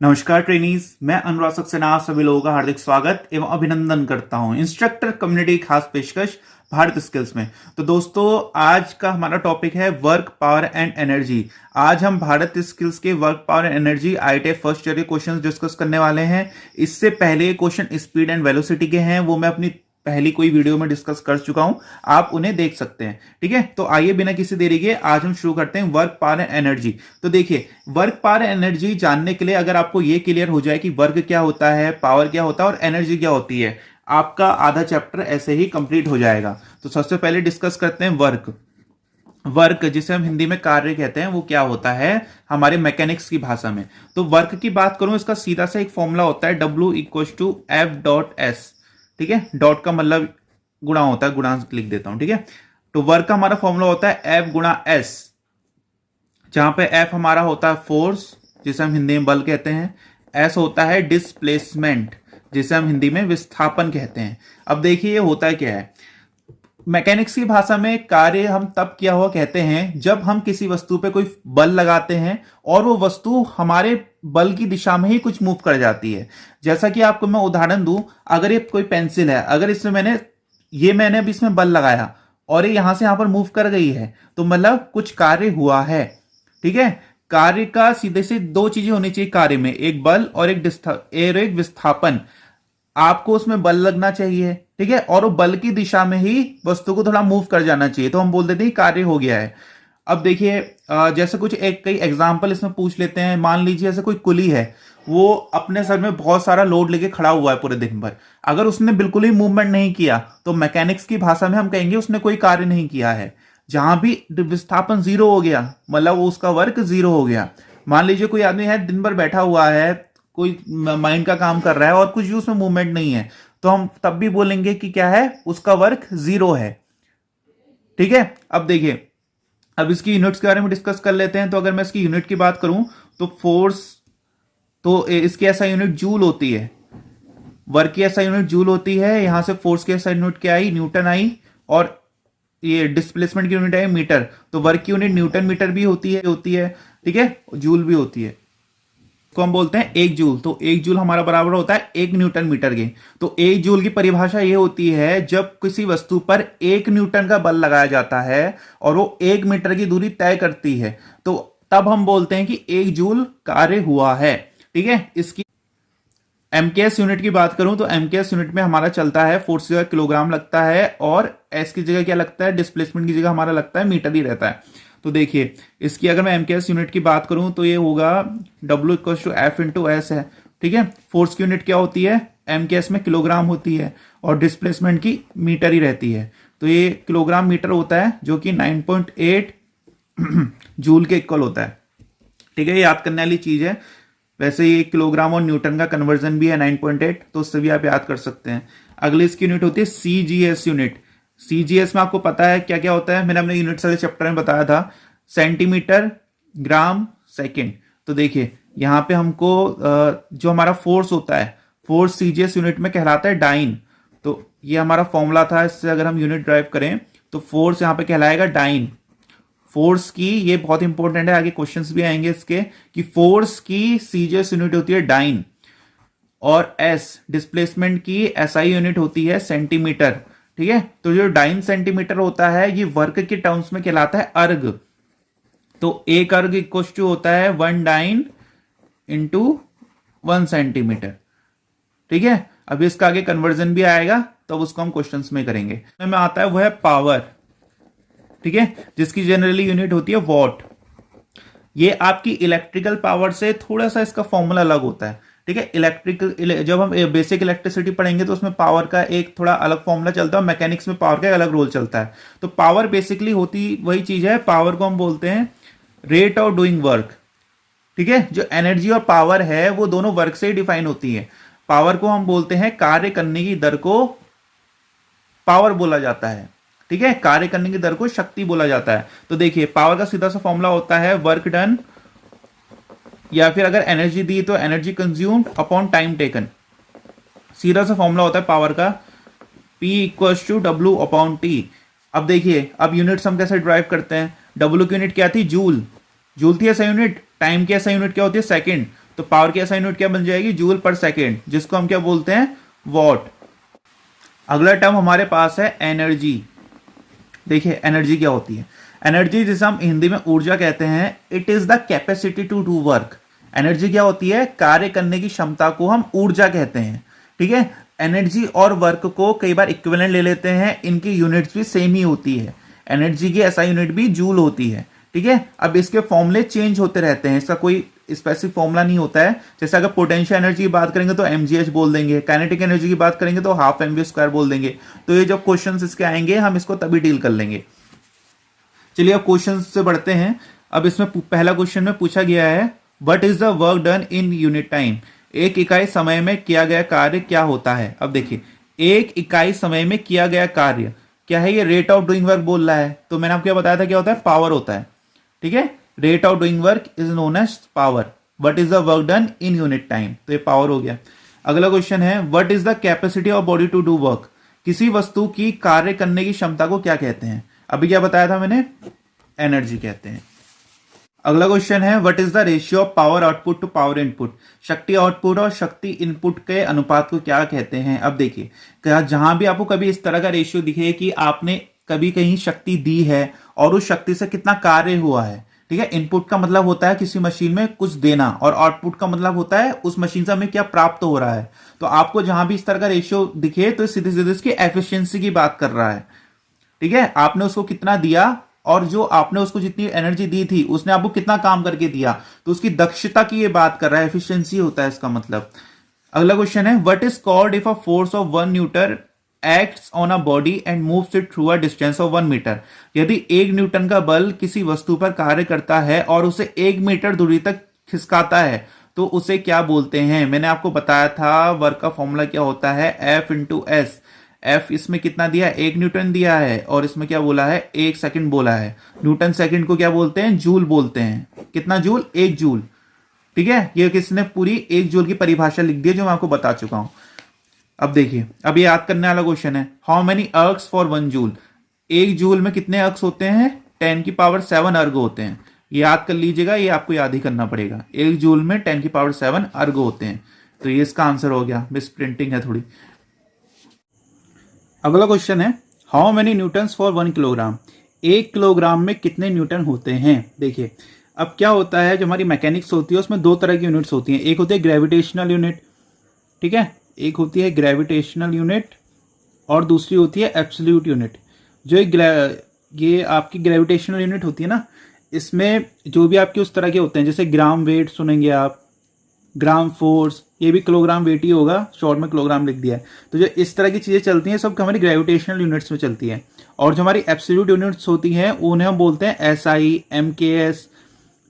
नमस्कार ट्रेनीज, मैं अनुराग सक्सेना आप सभी लोगों का हार्दिक स्वागत एवं अभिनंदन करता हूं इंस्ट्रक्टर कम्युनिटी खास पेशकश भारत स्किल्स में। तो दोस्तों, आज का हमारा टॉपिक है वर्क पावर एंड एनर्जी। आज हम भारत स्किल्स के work power and energy ITI first year के क्वेश्चंस डिस्कस करने वाले हैं। इससे पहले क्वेश्चन स्पीड एंड वेलोसिटी के हैं, वो मैं अपनी पहली कोई वीडियो में डिस्कस कर चुका हूं, आप उन्हें देख सकते हैं। ठीक है, तो आइए बिना किसी देरी के आज हम शुरू करते हैं वर्क पावर एंड एनर्जी। तो देखिए, वर्क पावर एनर्जी जानने के लिए अगर आपको ये क्लियर हो जाए कि वर्क क्या होता है, पावर क्या होता है और एनर्जी क्या होती है, आपका आधा चैप्टर ऐसे ही कंप्लीट हो जाएगा। तो सबसे पहले डिस्कस करते हैं वर्क। वर्क जिसे हम हिंदी में कार्य कहते हैं, वो क्या होता है हमारे मैकेनिक्स की भाषा में। तो वर्क की बात करूं, इसका सीधा सा एक फॉर्मूला होता है W=F.S। ठीक है, डॉट का मतलब गुणा होता है, गुणांक लिख देता हूं। ठीक है, तो वर्क का हमारा फॉर्मूला होता है F×S, जहां पे F हमारा होता है फोर्स, जिसे हम हिंदी में बल कहते हैं। S होता है डिस्प्लेसमेंट, जिसे हम हिंदी में विस्थापन कहते हैं। अब देखिए ये होता है क्या है, मैकेनिक्स की भाषा में कार्य हम तब किया हुआ कहते हैं जब हम किसी वस्तु पे कोई बल लगाते हैं और वो वस्तु हमारे बल की दिशा में ही कुछ मूव कर जाती है। जैसा कि आपको मैं उदाहरण दूं, अगर ये कोई पेंसिल है, अगर इसमें मैंने अब इसमें बल लगाया और ये यहां से यहां पर मूव कर गई है, तो मतलब कुछ कार्य हुआ है। ठीक है, कार्य का सीधे से दो चीजें होनी चाहिए कार्य में, एक बल और एक विस्थापन। आपको उसमें बल लगना चाहिए, ठीक है, और वो बल की दिशा में ही वस्तु को थोड़ा मूव कर जाना चाहिए, तो हम बोल देते हैं कार्य हो गया है। अब देखिए, जैसे कई एग्जांपल इसमें पूछ लेते हैं। मान लीजिए ऐसे कोई कुली है, वो अपने सर में बहुत सारा लोड लेके खड़ा हुआ है पूरे दिन भर। अगर उसने बिल्कुल ही मूवमेंट नहीं किया तो मैकेनिक्स की भाषा में हम कहेंगे उसने कोई कार्य नहीं किया है। जहां भी विस्थापन जीरो हो गया, मतलब वो उसका वर्क जीरो हो गया। मान लीजिए कोई आदमी है, दिन भर बैठा हुआ है, कोई माइंड का काम कर रहा है और कुछ भी उसमें मूवमेंट नहीं है, तो हम तब भी बोलेंगे कि क्या है, उसका वर्क जीरो है। ठीक है, अब देखिए, अब इसकी यूनिट्स के बारे में डिस्कस कर लेते हैं। तो अगर मैं इसकी यूनिट की बात करूं तो फोर्स, तो इसकी ऐसा यूनिट जूल होती है, वर्क की ऐसा यूनिट जूल होती है। यहां से फोर्स की ऐसा यूनिट क्या आई, न्यूटन आई, और ये डिस्प्लेसमेंट की यूनिट आई मीटर। तो वर्क की यूनिट न्यूटन मीटर भी होती है। ठीक है, जूल भी होती है, को हम बोलते हैं एक जूल। तो एक जूल हमारा बराबर होता है एक न्यूटन मीटर के। तो एक जूल की परिभाषा ये होती है, जब किसी वस्तु पर एक न्यूटन का बल लगाया जाता है और वो एक मीटर की दूरी तय करती है, तो तब हम बोलते हैं कि एक जूल कार्य हुआ है। ठीक है, इसकी एमकेएस यूनिट की बात करूं तो एमकेएस यूनिट में हमारा चलता है, फोर्स की जगह किलोग्राम लगता है और एस की जगह क्या लगता है, डिस्प्लेसमेंट की जगह हमारा लगता है मीटर ही रहता है। तो देखिए, इसकी अगर मैं एमकेएस यूनिट की बात करूं तो ये होगा W=F×S है। ठीक है, फोर्स की यूनिट क्या होती है, एमकेएस में किलोग्राम होती है और डिस्प्लेसमेंट की मीटर ही रहती है। तो ये किलोग्राम मीटर होता है, जो कि 9.8 जूल के इक्वल होता है। ठीक है, ये याद करने वाली चीज है। वैसे ये किलोग्राम और न्यूटन का कन्वर्जन भी है 9.8, तो उससे भी आप याद कर सकते हैं। अगली इसकी यूनिट होती है सीजीएस यूनिट। सीजीएस में आपको पता है क्या क्या होता है, मैंने अपने यूनिट वाले चैप्टर में बताया था, सेंटीमीटर, ग्राम, सेकंड। तो देखिए, यहां पे हमको जो हमारा फोर्स होता है, फोर्स सीजीएस यूनिट में कहलाता है डाइन। तो ये हमारा फॉर्मूला था, इससे अगर हम यूनिट ड्राइव करें तो फोर्स यहां पे कहलाएगा डाइन। फोर्स की, ये बहुत इंपॉर्टेंट है, आगे क्वेश्चंस भी आएंगे इसके, कि फोर्स की सीजीएस यूनिट होती है डाइन, और एस डिस्प्लेसमेंट की एसआई यूनिट होती है सेंटीमीटर। ठीक है, तो जो डाइन सेंटीमीटर होता है, ये वर्क के टर्म्स में कहलाता है अर्ग। तो एक अर्ग इक्वल टू होता है 1 डाइन इंटू 1 सेंटीमीटर। ठीक है, अभी इसका आगे कन्वर्जन भी आएगा, तो उसको हम क्वेश्चंस में करेंगे। में आता है वो है पावर। ठीक है, जिसकी जनरली यूनिट होती है वॉट। ये आपकी इलेक्ट्रिकल पावर से थोड़ा सा इसका फॉर्मूला अलग होता है। ठीक है, जब हम बेसिक इलेक्ट्रिसिटी पढ़ेंगे तो उसमें पावर का एक थोड़ा अलग फॉर्मूला चलता है, मैकेनिक्स में पावर का एक अलग रोल चलता है। तो पावर बेसिकली होती वही चीज है, पावर को हम बोलते हैं रेट ऑफ डूइंग वर्क। ठीक है, जो एनर्जी और पावर है वो दोनों वर्क से ही डिफाइन होती है। पावर को हम बोलते हैं, कार्य करने की दर को पावर बोला जाता है। ठीक है, कार्य करने की दर को शक्ति बोला जाता है। तो देखिए, पावर का सीधा सा फॉर्मूला होता है वर्क डन, या फिर अगर एनर्जी दी तो energy consumed upon time taken. सीधा सा फॉर्मूला होता है पावर का, P = W/T। अब देखिए, अब यूनिट्स हम कैसे ड्राइव करते हैं। डब्ल्यू की यूनिट क्या थी, जूल। जूल थी ऐसा यूनिट। टाइम की ऐसा यूनिट क्या होती है, सेकंड। तो पावर की ऐसा यूनिट क्या बन जाएगी, जूल पर सेकंड, जिसको हम क्या बोलते हैं, वॉट। अगला टर्म हमारे पास है एनर्जी। देखिए एनर्जी क्या होती है। एनर्जी जिसे हम हिंदी में ऊर्जा कहते हैं, it is the capacity to do work. Energy क्या होती है, कार्य करने की क्षमता को हम ऊर्जा कहते हैं। ठीक है, एनर्जी और वर्क को कई बार इक्विवेलेंट ले लेते हैं, इनकी यूनिट्स भी सेम ही होती है। एनर्जी की ऐसा यूनिट भी जूल होती है। ठीक है, अब इसके फॉर्मूले चेंज होते रहते हैं, इसका कोई स्पेसिफिक फॉर्मूला नहीं होता है। जैसे अगर पोटेंशियल एनर्जी की बात करेंगे तो mgh बोल देंगे, काइनेटिक एनर्जी की बात करेंगे तो हाफ mv² बोल देंगे। तो ये जब क्वेश्चंस इसके आएंगे हम इसको तभी डील कर लेंगे। चलिए अब क्वेश्चन से बढ़ते हैं। अब इसमें पहला क्वेश्चन में पूछा गया है, what is the work done in unit time. एक इकाई समय में किया गया कार्य क्या होता है। अब देखिए, एक इकाई समय में किया गया कार्य क्या है, ये रेट ऑफ डूइंग वर्क बोल रहा है। तो मैंने आपको बताया था क्या होता है, पावर होता है। ठीक है, rate of doing work is known as power. What is the work done in unit time, तो ये पावर हो गया। अगला क्वेश्चन है, what is the capacity of body to do work. किसी वस्तु की कार्य करने की क्षमता को क्या कहते हैं। अभी क्या बताया था मैंने, एनर्जी कहते हैं। अगला क्वेश्चन है, what is the ratio of power output to power input. शक्ति आउटपुट और शक्ति इनपुट के अनुपात को क्या कहते हैं। अब देखिए, जहां भी आपको कभी इस तरह का रेशियो दिखे कि आपने कभी कहीं शक्ति दी है और उस शक्ति से कितना कार्य हुआ है। ठीक है, इनपुट का मतलब होता है किसी मशीन में कुछ देना, और आउटपुट का मतलब होता है उस मशीन से हमें क्या प्राप्त हो रहा है। तो आपको जहां भी इस तरह का रेशियो दिखे तो सीधे सीधे इसकी एफिशिएंसी की बात कर रहा है। ठीक है, आपने उसको कितना दिया और जो आपने उसको जितनी एनर्जी दी थी उसने आपको कितना काम करके दिया, तो उसकी दक्षता की ये बात कर रहा है, एफिशिएंसी होता है इसका मतलब। अगला क्वेश्चन है, what is called if a force of 1 newton acts on a body and moves it through a distance of 1 metre. यदि 1 न्यूटन का बल किसी वस्तु पर कार्य करता है और उसे 1 मीटर दूरी तक खिसकाता है तो उसे क्या बोलते हैं। मैंने आपको बताया था वर्क का फॉर्मूला क्या होता है, F इंटू एस। एफ इसमें कितना दिया, 1 न्यूटन दिया है, और इसमें क्या बोला है, 1 सेकंड बोला है। न्यूटन सेकंड को क्या बोलते हैं, जूल बोलते हैं। कितना जूल, 1 जूल। ठीक है, ये किसने पूरी 1 जूल की परिभाषा लिख दी है जो मैं आपको बता चुका हूं। अब देखिए, अब ये याद करने वाला क्वेश्चन है, how many ergs for 1 joule. 1 joule में कितने अर्ग्स होते हैं, 10 की पावर 7 अर्ग होते हैं। ये याद कर लीजिएगा, ये आपको याद ही करना पड़ेगा। 1 जूल में 10 की पावर 7 अर्ग होते हैं। तो ये इसका आंसर हो गया, मिस प्रिंटिंग है थोड़ी। अगला क्वेश्चन है, how many Newton's for 1 kilogram. 1 kilogram में कितने न्यूटन होते हैं। देखिए, अब क्या होता है, जो हमारी मैकेनिक्स होती है उसमें 2 तरह की यूनिट्स होती हैं। एक होती है ग्रेविटेशनल यूनिट, ठीक है, एक होती है ग्रेविटेशनल यूनिट और दूसरी होती है एब्सोल्यूट यूनिट। जो ये आपकी ग्रेविटेशनल यूनिट होती है ना, इसमें जो भी आपके उस तरह के होते हैं, जैसे ग्राम वेट सुनेंगे आप, ग्राम फोर्स, ये भी किलोग्राम वेट ही होगा, शॉर्ट में किलोग्राम लिख दिया है। तो जो इस तरह की चीज़ें चलती हैं सब हमारी ग्रेविटेशनल यूनिट्स में चलती हैं। और जो हमारी एब्सोल्यूट यूनिट्स होती हैं उन्हें हम बोलते हैं SI, MKS,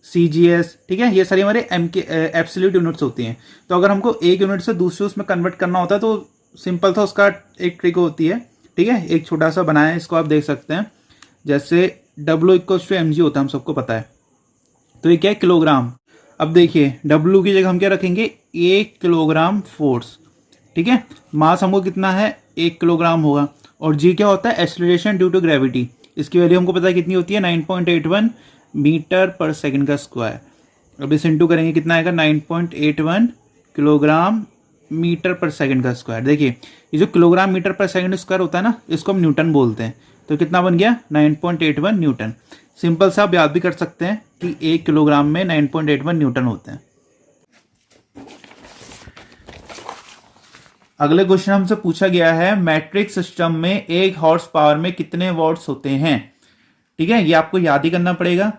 CGS। ठीक है, ये सारी हमारे एब्सोल्यूट यूनिट्स होती हैं। तो अगर हमको एक यूनिट से दूसरे उसमें कन्वर्ट करना होता है तो सिंपल था, उसका एक ट्रिक होती है। ठीक है, एक छोटा सा बनाया है, इसको आप देख सकते हैं। जैसे W = mg होता है, हम सबको पता है। तो ये क्या है, किलोग्राम। अब देखिए, W की जगह हम क्या रखेंगे, 1 किलोग्राम फोर्स। ठीक है, मास हमको कितना है, 1 किलोग्राम होगा। और G क्या होता है, एक्सेलरेशन ड्यू टू ग्रेविटी। इसकी वैल्यू हमको पता है कितनी होती है, 9.81 मीटर पर सेकंड का स्क्वायर। अब इस इंटू करेंगे कितना आएगा, 9.81 किलोग्राम मीटर पर सेकंड का स्क्वायर। देखिए, ये जो kilogram metre per second square होता है ना, इसको हम न्यूटन बोलते हैं। तो कितना बन गया, 9.81 न्यूटन। सिंपल सा आप याद भी कर सकते हैं कि 1 किलोग्राम में 9.81 न्यूटन होते हैं। अगले क्वेश्चन हमसे पूछा गया है, मैट्रिक सिस्टम में 1 हॉर्स पावर में कितने वॉट्स होते हैं। ठीक है, ये आपको याद ही करना पड़ेगा।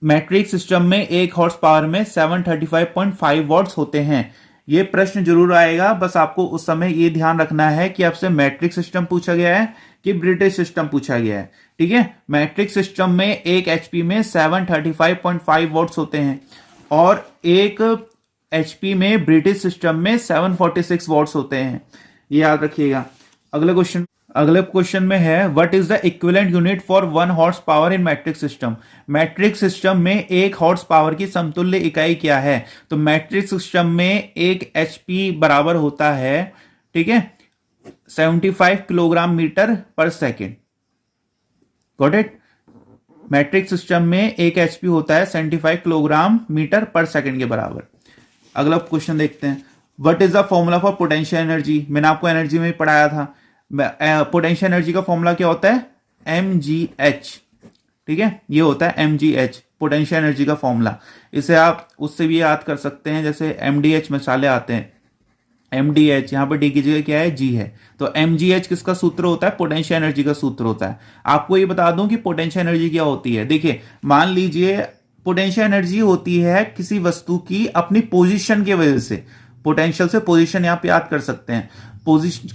मैट्रिक सिस्टम में 1 हॉर्स पावर में 735.5 वॉट्स होते हैं। ये प्रश्न जरूर आएगा, बस आपको उस समय ये ध्यान रखना है कि आपसे मैट्रिक सिस्टम पूछा गया है कि ब्रिटिश सिस्टम पूछा गया है। ठीक है, मैट्रिक सिस्टम में 1 HP में 735.5 वॉट्स होते हैं और 1 HP में ब्रिटिश सिस्टम में 746 वॉट्स होते हैं। ये याद रखिएगा। अगले क्वेश्चन में है, what is the equivalent unit for 1 horse power in matric system. Matric system में 1 हॉर्स पावर की समतुल्य इकाई क्या है। तो मैट्रिक सिस्टम में 1 HP बराबर होता है, ठीक है, 75 किलोग्राम मीटर पर second. Got it. Matric system में एक एचपी होता है 75 किलोग्राम मीटर पर सेकंड के बराबर। अगला क्वेश्चन देखते हैं, what is the formula for potential energy. मैंने आपको एनर्जी में ही पढ़ाया था, पोटेंशियल एनर्जी का फॉर्मूला क्या होता है, mgh। ठीक है, ये होता है mgh पोटेंशियल एनर्जी का फॉर्मूला। इसे आप उससे भी याद कर सकते हैं, जैसे mdh मिसाले आते हैं, mdh यहाँ पर डी की जगह क्या है, g है, तो mgh किसका सूत्र होता है, पोटेंशियल एनर्जी का सूत्र होता है। आपको ये बता दूं कि पोटेंशियल एनर्जी क्या होती है। देखिए मान लीजिए पोटेंशियल एनर्जी होती है किसी वस्तु की अपनी पोजीशन की वजह से, पोटेंशियल से पोजीशन यहाँ पे याद कर सकते हैं,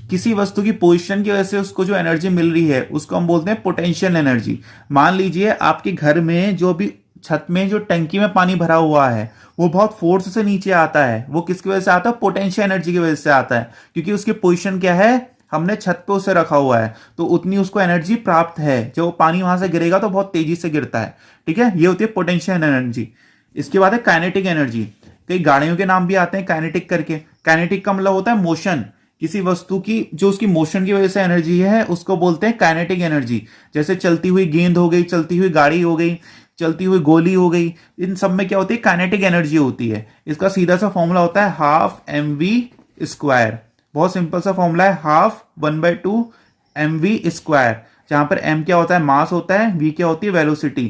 किसी वस्तु की पोजीशन की वजह से उसको जो एनर्जी मिल रही है उसको हम बोलते हैं पोटेंशियल एनर्जी। मान लीजिए आपके घर में जो भी छत में जो टंकी में पानी भरा हुआ है वो बहुत फोर्स से नीचे आता है, वो किसकी वजह से आता है, पोटेंशियल एनर्जी की वजह से आता है, क्योंकि उसकी पोजीशन क्या है, हमने छत पे उसे रखा हुआ है, तो उतनी उसको एनर्जी प्राप्त है। जब पानी वहां से गिरेगा तो बहुत तेजी से गिरता है। ठीक है, ये होती है पोटेंशियल एनर्जी। इसके बाद है काइनेटिक एनर्जी। कई गाड़ियों के नाम भी आते हैं काइनेटिक करके। काइनेटिक का मतलब होता है मोशन, किसी वस्तु की जो उसकी मोशन की वजह से एनर्जी है उसको बोलते हैं काइनेटिक एनर्जी। जैसे चलती हुई गेंद हो गई, चलती हुई गाड़ी हो गई, चलती हुई गोली हो गई, इन सब में क्या होती है, काइनेटिक एनर्जी होती है। इसका सीधा सा फॉर्मूला होता है हाफ mv²। बहुत सिंपल सा फॉर्मूला है, हाफ 1/2 mv², जहां पर m क्या होता है, मास होता है, v क्या होती है, वेलोसिटी।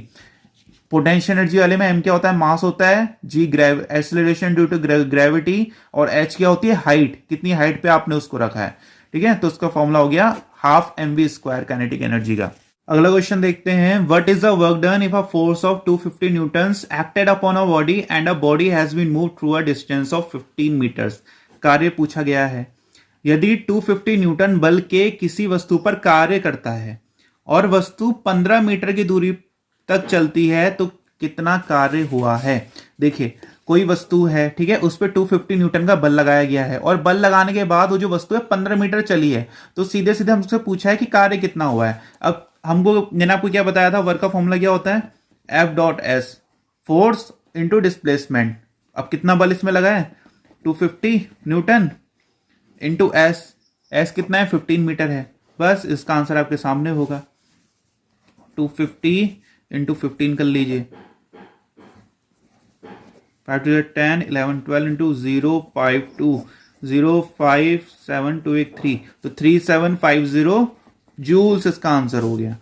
पोटेंशियल एनर्जी वाले में m क्या होता है, मास होता है, g acceleration due to gravity, और h क्या होती है, हाइट, कितनी हाइट पे आपने उसको रखा है। ठीक है, तो उसका फॉर्मूला हो गया हाफ mv² काइनेटिक एनर्जी का। अगला क्वेश्चन देखते हैं, what is the work done if a force of 250 newtons acted upon a body and a body has been moved through a distance of 15 metres. कार्य पूछा गया है, यदि 250 न्यूटन बल के किसी वस्तु पर कार्य करता है और वस्तु 15 मीटर की दूरी तक चलती है तो कितना कार्य हुआ है। देखिए कोई वस्तु है, ठीक है, उस पर 250 न्यूटन का बल लगाया गया है और बल लगाने के बाद वो जो वस्तु है 15 मीटर चली है, तो सीधे सीधे हमसे पूछा है कि कार्य कितना हुआ है। अब हमको, मैंने आपको क्या बताया था, वर्क का फॉर्मूला क्या होता है, F.S, फोर्स इंटू डिस्प्लेसमेंट। अब कितना बल इसमें लगा है, 250 न्यूटन इंटू S कितना है, 15 मीटर है। बस इसका आंसर आपके सामने होगा, 250 इंटू 15 कर लीजिए, 5 to 10 11 12 इंटू 052 05723, तो 3750 जूल्स इसका आंसर हो गया।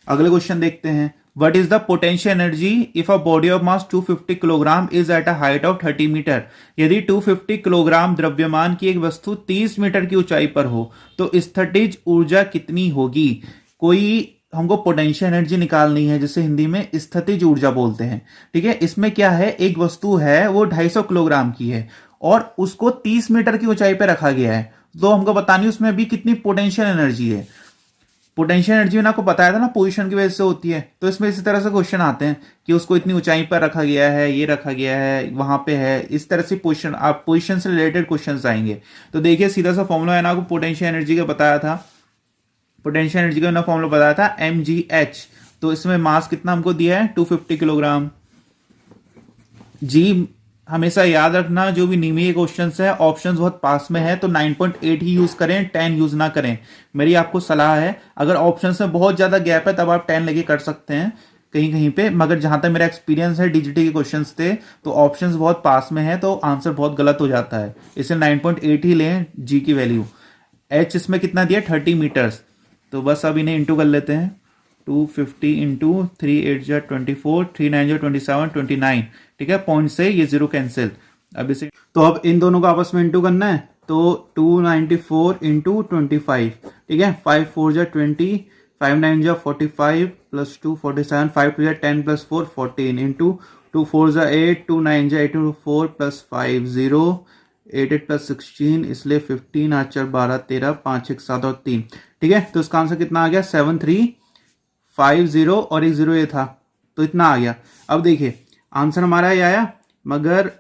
अगले क्वेश्चन देखते हैं, what is the potential energy if a body of mass 250 kilogram is at a height of 30 metre. यदि 250 किलोग्राम द्रव्यमान की एक वस्तु 30 मीटर की ऊंचाई पर हो तो स्थितिज ऊर्जा कितनी होगी। कोई हमको पोटेंशियल एनर्जी निकालनी है, जिसे हिंदी में स्थितिज ऊर्जा बोलते हैं। ठीक है, इसमें क्या है, एक वस्तु है वो 250 किलोग्राम की है और उसको 30 मीटर की ऊंचाई पर रखा गया है, तो हमको बतानी उसमें भी कितनी पोटेंशियल एनर्जी है। पोटेंशियल एनर्जी मैंने आपको बताया था ना, पोजीशन की वजह से होती है, तो इसमें इसी तरह से क्वेश्चन आते हैं कि उसको इतनी ऊंचाई पर रखा गया है, ये रखा गया है, वहां पे है, इस तरह से पोजीशन, आप पोजीशन से रिलेटेड क्वेश्चन आएंगे। तो देखिए सीधा सा फॉर्मूला है ना, आपको पोटेंशियल एनर्जी का बताया था, पोटेंशियल एनर्जी का ना फॉर्मूला बताया था mgh। तो इसमें मास कितना हमको दिया है, 250 किलोग्राम। जी हमेशा याद रखना, जो भी नियमीय क्वेश्चंस है ऑप्शंस बहुत पास में है तो 9.8 ही यूज करें, 10 यूज ना करें, मेरी आपको सलाह है। अगर ऑप्शंस में बहुत ज्यादा गैप है तब आप 10 लेके कर सकते हैं कहीं कहीं पे, मगर जहां तक मेरा एक्सपीरियंस है डीजीटी के क्वेश्चंस थे तो ऑप्शंस बहुत पास में है तो आंसर बहुत गलत हो जाता है, इसलिए 9.8 ही लें जी की वैल्यू। एच इसमें कितना दिया, 30 मीटर्स, तो बस अब इन्हें इंटू कर लेते हैं, 250 इंटू 3 8 24 3 9 27 29। ठीक है, पॉइंट से ये जीरो कैंसिल। अब इसे, तो अब इन दोनों को आपस में इंटू करना है, तो 294 इंटू 25। ठीक है, 5 4 20, 5 9 45 plus 2 47, 5 2 10 plus 4 14 into 2 4 8, 2 9 8 4 plus 5 0, 8 8 plus 16, इसलिए 15, 8 4 12 13, 5 1 7 और 3। ठीक है, तो इसका आंसर कितना आ गया, 7350, और एक जीरो ये था तो इतना आ गया। अब देखिए आंसर हमारा ये आया, मगर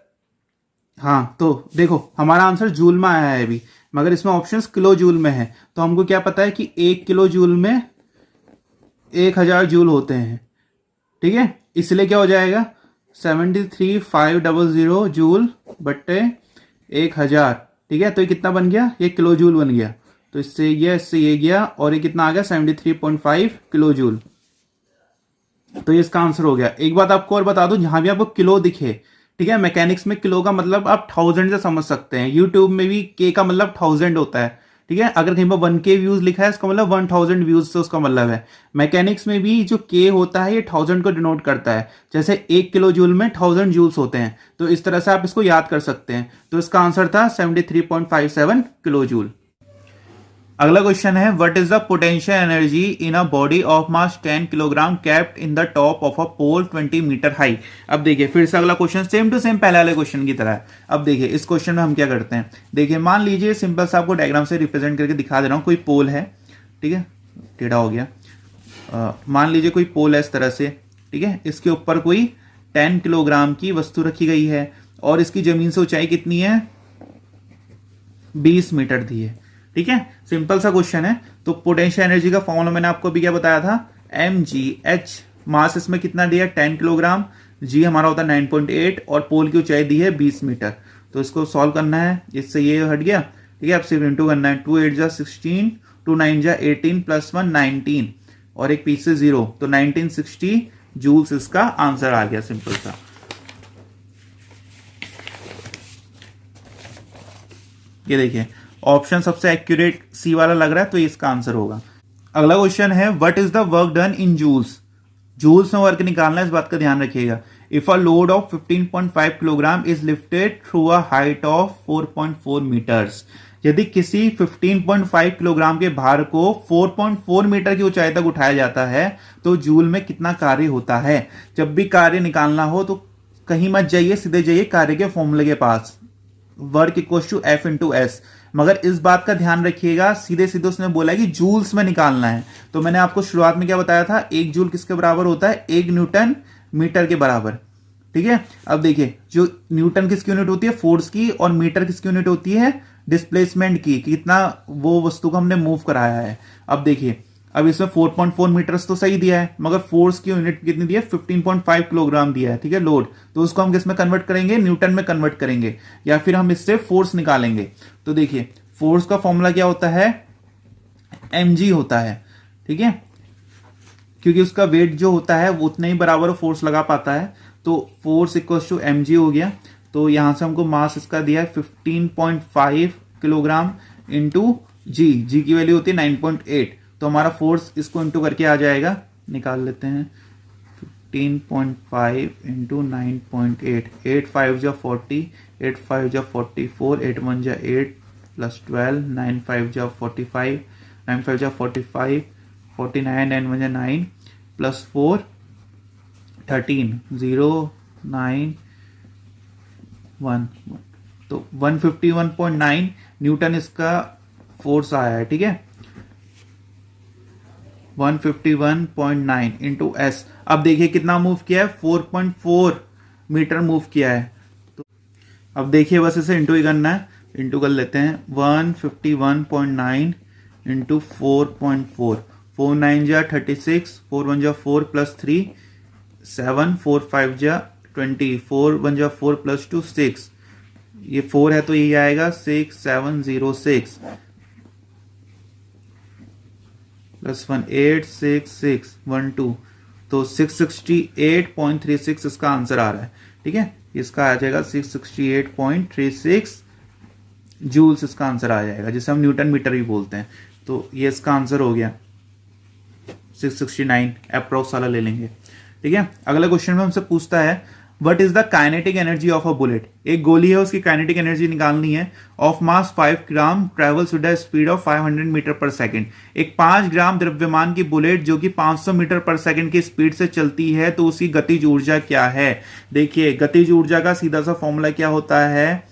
हाँ तो देखो हमारा आंसर जूल में आया है अभी, मगर इसमें ऑप्शंस किलो जूल में है, तो हमको क्या पता है कि 1 किलो जूल में 1000 जूल होते हैं। ठीक है, इसलिए क्या हो जाएगा, 73500 जूल बट्टे 1000। ठीक है, तो ये कितना बन गया, ये किलो जूल बन गया, तो इससे ये गया और ये कितना आ गया 73.5 किलो जूल। तो ये इसका आंसर हो गया। एक बात आपको और बता दूं, जहां भी आपको किलो दिखे, ठीक है, मैकेनिक्स में किलो का मतलब आप 1000 से समझ सकते हैं, यूट्यूब में भी के का मतलब 1000 होता है, ठीक है। अगर कहीं पर 1K व्यूज लिखा है इसका मतलब 1000 व्यूज से उसका मतलब है। मैकेनिक्स में भी जो के होता है ये 1000 को डिनोट करता है। जैसे 1 किलो जूल में 1000 जूल्स होते हैं, तो इस तरह से आप इसको याद कर सकते हैं। तो इसका आंसर था 73.57 किलो जूल। अगला क्वेश्चन है, what is the potential energy in a body of mass 10 kilogram kept in the top of a pole 20 metre high. अब देखिए फिर से अगला क्वेश्चन सेम टू सेम पहले वाले क्वेश्चन की तरह है। अब देखिए इस क्वेश्चन में हम क्या करते हैं, देखिए मान लीजिए सिंपल सा आपको डायग्राम से रिप्रेजेंट करके दिखा दे रहा हूं। कोई पोल है, ठीक है, टेढ़ा हो गया। मान लीजिए कोई पोल है इस तरह से, ठीक है, इसके ऊपर कोई 10 किलोग्राम की वस्तु रखी गई है और इसकी जमीन से ऊंचाई कितनी है, 20 मीटर दी है, ठीक है। सिंपल सा क्वेश्चन है। तो पोटेंशियल एनर्जी का फॉर्मूला मैंने आपको अभी क्या बताया था, mgh। मास इसमें कितना दिया, 10 किलोग्राम, जी हमारा होता है 9.8 और पोल की ऊंचाई दी है 20 मीटर। तो इसको सॉल्व करना है, इससे ये हट गया, ठीक है। अब सिर्फ इंटू करना है, 2 8 जा 16, 2 9 जा 18 प्लस 1 19 और एक पीछे से 0, तो 1960 जूल्स इसका आंसर आ गया। सिंपल सा। ये देखिए ऑप्शन सबसे एक्यूरेट सी वाला लग रहा है, तो इसका आंसर होगा। अगला क्वेश्चन है, what is the work done in joules. Joules में वर्क निकालना है, इस बात का ध्यान रखिएगा। If a load of 15.5 kilogram is lifted through a height of 4.4 metres. यदि किसी 15.5 किलोग्राम के भार को 4.4 मीटर की ऊंचाई तक उठाया जाता है तो जूल में कितना कार्य होता है। जब भी कार्य निकालना हो तो कहीं मत जाइए, सीधे जाइए कार्य के फॉर्मूले के पास, work equal to F into S. मगर इस बात का ध्यान रखिएगा, सीधे सीधे उसने बोला है कि जूल्स में निकालना है। तो मैंने आपको शुरुआत में क्या बताया था, 1 जूल किसके बराबर होता है, 1 न्यूटन मीटर के बराबर, ठीक है। अब देखिए जो न्यूटन किसकी यूनिट होती है, फोर्स की, और मीटर किसकी यूनिट होती है, डिस्प्लेसमेंट की, कितना वो वस्तु को हमने मूव कराया है। अब देखिए अब इसमें 4.4 मीटर्स तो सही दिया है, मगर फोर्स की यूनिट कितनी दी है, 15.5 किलोग्राम दिया है, ठीक है, लोड। तो उसको हम किस में कन्वर्ट करेंगे, न्यूटन में कन्वर्ट करेंगे, या फिर हम इससे फोर्स निकालेंगे। तो देखिए फोर्स का फॉर्मूला क्या होता है, mg होता है, ठीक है, क्योंकि उसका वेट जो होता है वो उतने ही बराबर फोर्स लगा पाता है। तो फोर्स इक्वल टू mg हो गया। तो यहां से हमको मास इसका दिया है 15.5 किलोग्राम इंटू जी की वैल्यू होती है 9.8। तो हमारा फोर्स इसको इंटू करके आ जाएगा, निकाल लेते हैं, 15.5 इंटू 9.8, 8 5 जा 40, 8 5 जा 44, 8 1 जा 8 प्लस 12, 9 5 जा 45, 9 5 जा 45, 49, 9 1 जा 9 प्लस 4 13, 0 9 1, तो 151.9 न्यूटन इसका फोर्स आया है, ठीक है, 151.9 इंटू एस। अब देखिए कितना मूव किया है, 4.4 मीटर मूव किया है। तो अब देखिए बस इसे इंटू ही करना है, इंटू कर लेते हैं, 151.9 इंटू 4.4, 4 9 जा 36, 4 1 जा 4 प्लस 3 7, 4 5 जा 20, 4 1 जा 4 प्लस 2 6, ये 4 है तो ये आएगा 6706 प्लस 1 8 6 6 1 2, तो 668.36 इसका आंसर आ रहा है, ठीक है। इसका आ जाएगा 668.36 जूल्स इसका आंसर आ जाएगा, जिसे हम न्यूटन मीटर भी बोलते हैं। तो ये इसका आंसर हो गया 669 अप्रोक्स वाला ले लेंगे, ठीक है। अगला क्वेश्चन में हमसे पूछता है, what is the kinetic energy of a bullet. एक गोली है, उसकी काइनेटिक एनर्जी निकालनी है। Of mass 5 gram travels with a speed of 500 metre per second. एक 5 ग्राम द्रव्यमान की बुलेट जो कि 500 मीटर पर सेकंड की स्पीड से चलती है, तो उसकी गतिज ऊर्जा क्या है। देखिए गतिज ऊर्जा का सीधा सा फॉर्मूला क्या होता है,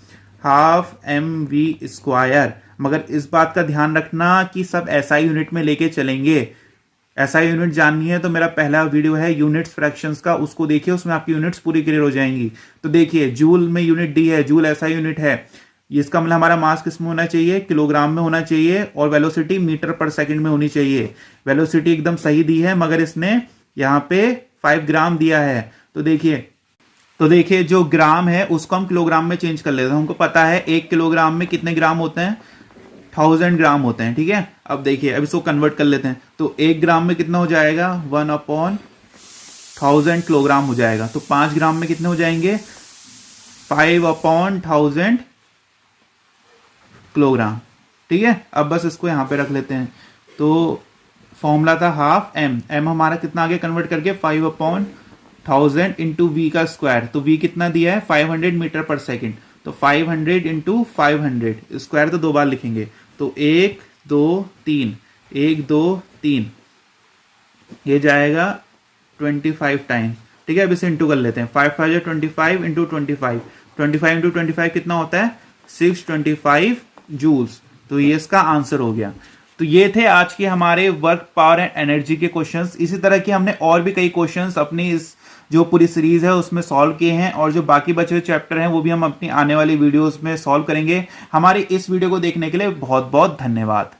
हाफ mv²। मगर इस बात का ध्यान रखना कि सब SI यूनिट में लेके चलेंगे। SI यूनिट जाननी है तो मेरा पहला वीडियो है यूनिट्स फ्रैक्शंस का, उसको देखिए, उसमें आपकी यूनिट्स पूरी क्लियर हो जाएंगी। तो देखिए जूल में यूनिट डी है, जूल SI यूनिट है। इसका मतलब हमारा मास किस में होना चाहिए, किलोग्राम में होना चाहिए, और वेलोसिटी मीटर पर सेकंड में होनी चाहिए। वेलोसिटी एकदम सही दी है, मगर इसने यहाँ पे 5 ग्राम दिया है। तो देखिए जो ग्राम है उसको हम किलोग्राम में चेंज कर लेते हैं। हमको पता है 1 किलोग्राम में कितने ग्राम होते हैं, 1000 ग्राम होते हैं, ठीक है। अब देखिए, अब इसको कन्वर्ट कर लेते हैं, तो 1 ग्राम में कितना हो जाएगा, 1/1000 किलोग्राम हो जाएगा। तो 5 ग्राम में कितने हो जाएंगे, 5/1000 किलोग्राम, ठीक है। अब बस इसको यहां पे रख लेते हैं। तो फॉर्मूला था हाफ एम, एम हमारा कितना आगे कन्वर्ट करके 5/1000 इंटू वी का स्क्वायर। तो वी कितना दिया है, 500 मीटर पर सेकेंड। तो 500 इंटू 500, स्क्वायर तो 2 बार लिखेंगे, तो 1 2 3, 1 2 3, ये जाएगा 25 टाइम्स, ठीक है। अब इसे इंटू कर लेते हैं, 5 5 25 इंटू 25, 25 इंटू 25 कितना होता है, 625 जूल्स। तो ये इसका आंसर हो गया। तो ये थे आज के हमारे वर्क पावर एंड एनर्जी के क्वेश्चंस। इसी तरह के हमने और भी कई क्वेश्चंस अपनी इस जो पूरी सीरीज है उसमें सॉल्व किए हैं, और जो बाकी बचे हुए चैप्टर हैं वो भी हम अपनी आने वाली वीडियोस में सॉल्व करेंगे। हमारी इस वीडियो को देखने के लिए बहुत बहुत धन्यवाद।